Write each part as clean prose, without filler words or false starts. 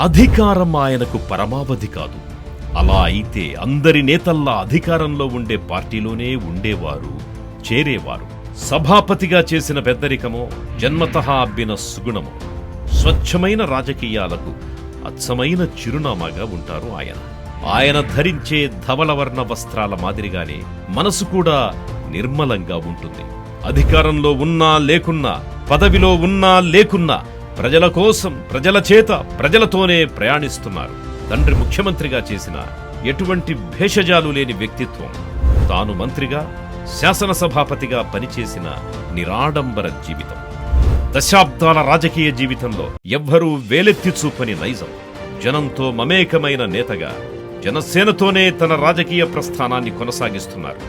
అధికారం ఆయనకు పరమావధి కాదు. అలా అయితే అందరి నేతల్లా అధికారంలో ఉండే పార్టీలోనే ఉండేవారు, చేరేవారు. సభాపతిగా చేసిన పెద్దరికమో, జన్మతః అబ్బిన సుగుణమో, స్వచ్ఛమైన రాజకీయాలకు అచ్చమైన చిరునామాగా ఉంటారు ఆయన. ఆయన ధరించే ధవళవర్ణ వస్త్రాల మాదిరిగానే మనసు కూడా నిర్మలంగా ఉంటుంది. అధికారంలో ఉన్నా లేకున్నా, పదవిలో ఉన్నా లేకున్నా ప్రజల కోసం, ప్రజల చేత, ప్రజలతోనే ప్రయాణిస్తున్నారు. తండ్రి ముఖ్యమంత్రిగా చేసిన ఎటువంటి భేషజాలు లేని వ్యక్తిత్వం, తాను మంత్రిగా, శాసనసభాపతిగా పనిచేసిన నిరాడంబర జీవితం, దశాబ్దాల రాజకీయ జీవితంలో ఎవ్వరూ వేలెత్తి చూపని నైజం, జనంతో మమేకమైన నేతగా జనసేనతోనే తన రాజకీయ ప్రస్థానాన్ని కొనసాగిస్తున్నారు.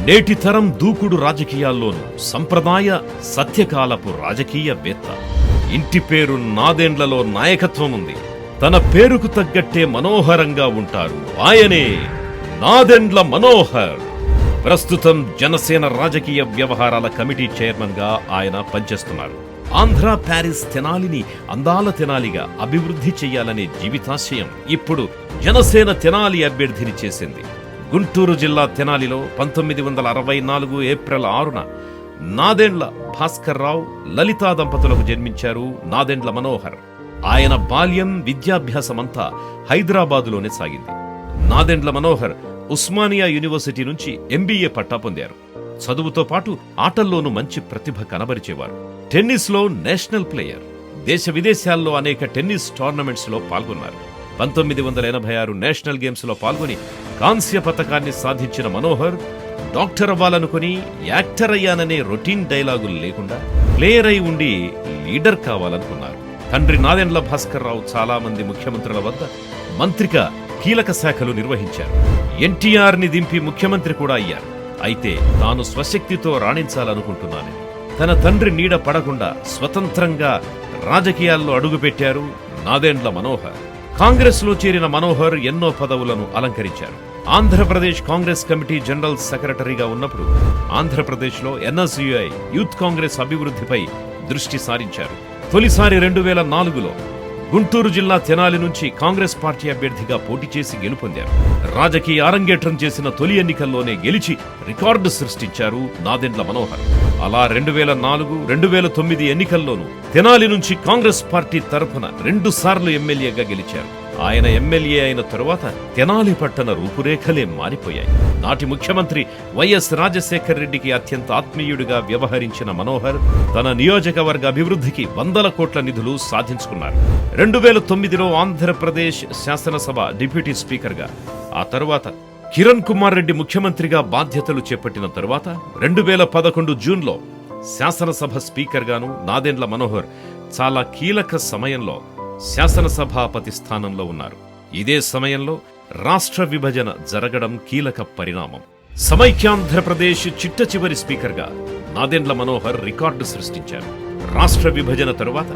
నేటి తరం దూకుడు రాజకీయాల్లోనూ సంప్రదాయ సత్యకాలపు రాజకీయవేత్త. ఇంటి పేరు నాదెండ్లలో నాయకత్వం ఉంది. తన పేరుకు తగ్గట్టే మనోహరంగా ఉంటారు. ఆయనే నాదెండ్ల మనోహర్. ప్రస్తుతం జనసేన రాజకీయ వ్యవహారాల కమిటీ చైర్మన్ గా ఆయన పనిచేస్తున్నారు. ఆంధ్ర ప్యారిస్ తెనాలిని అందాల తెనాలిగా అభివృద్ధి చెయ్యాలనే జీవితాశయం ఇప్పుడు జనసేన తెనాలి అభ్యర్థిని చేసింది. గుంటూరు జిల్లా తెనాలిలో 1964 ఏప్రిల్ 6న నాదెండ్ల భాస్కర్ రావు, లలితా దంపతులకు జన్మించారు నాదెండ్ల మనోహర్. ఆయన బాల్యం, విద్యాభ్యాసమంతా హైదరాబాదులోనే సాగింది. నాదెండ్ల మనోహర్ ఉస్మానియా యూనివర్సిటీ నుంచి ఎంబీఏ పట్టా పొందారు. చదువుతో పాటు ఆటల్లోనూ మంచి ప్రతిభ కనబరిచేవారు. టెన్నిస్ లో నేషనల్ ప్లేయర్. దేశ విదేశాల్లో అనేక టెన్నిస్ టోర్నమెంట్స్ లో పాల్గొన్నారు. 1986 నేషనల్ గేమ్స్ లో పాల్గొని కాంస్య పతకాన్ని సాధించిన మనోహర్ డాక్టర్ అవ్వాలనుకుని యాక్టర్ అయ్యాననే రొటీన్ డైలాగులు లేకుండా ప్లేయర్ అయి ఉండి లీడర్ కావాలనుకున్నారు. తండ్రి నాదెండ్ల భాస్కర్ రావు చాలా మంది ముఖ్యమంత్రుల వద్ద మంత్రిగా కీలక శాఖలు నిర్వహించారు. ఎన్టీఆర్ ని దింపి ముఖ్యమంత్రి కూడా అయ్యారు. అయితే తాను స్వశక్తితో రాణించాలనుకుంటున్నానని తన తండ్రి నీడ పడకుండా స్వతంత్రంగా రాజకీయాల్లో అడుగుపెట్టారు నాదెండ్ల మనోహర్. కాంగ్రెస్ లో చేరిన మనోహర్ ఎన్నో పదవులను అలంకరించారు. ఆంధ్రప్రదేశ్ కాంగ్రెస్ కమిటీ జనరల్ సెక్రటరీగా ఉన్నప్పుడు ఆంధ్రప్రదేశ్లో ఎన్ఎస్యుఐ యూత్ కాంగ్రెస్ అభివృద్ధిపై దృష్టి సారించారు. తొలిసారి 2004లో గుంటూరు జిల్లా తెనాలి నుంచి కాంగ్రెస్ పార్టీ అభ్యర్థిగా పోటీ చేసి గెలుపొందారు. రాజకీయ అరంగేట్రం చేసిన తొలి ఎన్నికల్లోనే గెలిచి రికార్డు సృష్టించారు నాదెండ్ల మనోహర్. అలా 2004, 2009 ఎన్నికల్లోనూ తెనాలి నుంచి కాంగ్రెస్ పార్టీ తరఫున 2 సార్లు ఎమ్మెల్యేగా గెలిచారు. ఆయన ఎమ్మెల్యే అయిన తరువాత తెనాలి పట్టణ రూపురేఖలే మారిపోయాయి. నాటి ముఖ్యమంత్రి వైఎస్ రాజశేఖర రెడ్డికి అత్యంత ఆత్మీయుడిగా వ్యవహరించిన మనోహర్ తన నియోజకవర్గ అభివృద్ధికి 100 కోట్ల నిధులు సాధించుకున్నారు. 2009లో ఆంధ్రప్రదేశ్ శాసనసభ డిప్యూటీ స్పీకర్గా, ఆ తరువాత కిరణ్ కుమార్ రెడ్డి ముఖ్యమంత్రిగా బాధ్యతలు చేపట్టిన తరువాత 2011 జూన్లో శాసనసభ స్పీకర్గాను నాదెండ్ల మనోహర్ చాలా కీలక సమయంలో శాసనసభాపతి స్థానంలో ఉన్నారు. ఇదే సమయంలో రాష్ట్ర విభజన జరగడం కీలక పరిణామం. సమైక్యాంధ్రప్రదేశ్ చిట్ట చివరి స్పీకర్గా నాదెండ్ల మనోహర్ రికార్డు సృష్టించారు. రాష్ట్ర విభజన తరువాత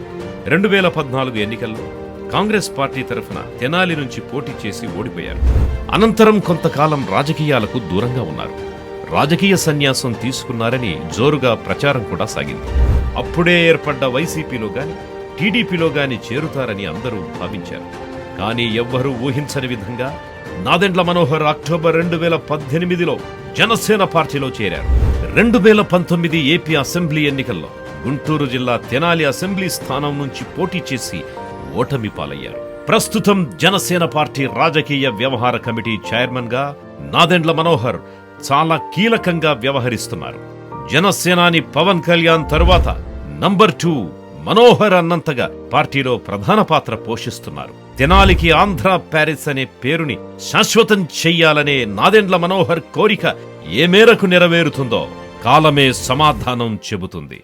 2014 ఎన్నికల్లో కాంగ్రెస్ పార్టీ తరఫున తెనాలి నుంచి పోటీ చేసి ఓడిపోయారు. అనంతరం కొంతకాలం రాజకీయాలకు దూరంగా ఉన్నారు. రాజకీయ సన్యాసం తీసుకున్నారని జోరుగా ప్రచారం కూడా సాగింది. అప్పుడే ఏర్పడ్డ వైసీపీలో గాని, టీడీపీలో గాని చేరుతారని అందరూ భావించారు. కానీ ఎవ్వరూ ఊహించని విధంగా నాదెండ్ల మనోహర్ అక్టోబర్ 2018లో జనసేన పార్టీలో చేరారు. 2019 ఏపీ అసెంబ్లీ ఎన్నికల్లో గుంటూరు జిల్లా తెనాలి అసెంబ్లీ స్థానం నుంచి పోటీ చేసి ఓటమి పాలయ్యారు. ప్రస్తుతం జనసేన పార్టీ రాజకీయ వ్యవహార కమిటీ చైర్మన్ గా నాదెండ్ల మనోహర్ చాలా కీలకంగా వ్యవహరిస్తున్నారు. జనసేనాని పవన్ కళ్యాణ్ తరువాత నంబర్ 2 మనోహర్ అన్నంతగా పార్టీలో ప్రధాన పాత్ర పోషిస్తున్నారు. తెనాలికి ఆంధ్ర ప్యారిస్ అనే పేరుని శాశ్వతం చెయ్యాలనే నాదెండ్ల మనోహర్ కోరిక ఏ మేరకు నెరవేరుతుందో కాలమే సమాధానం చెబుతుంది.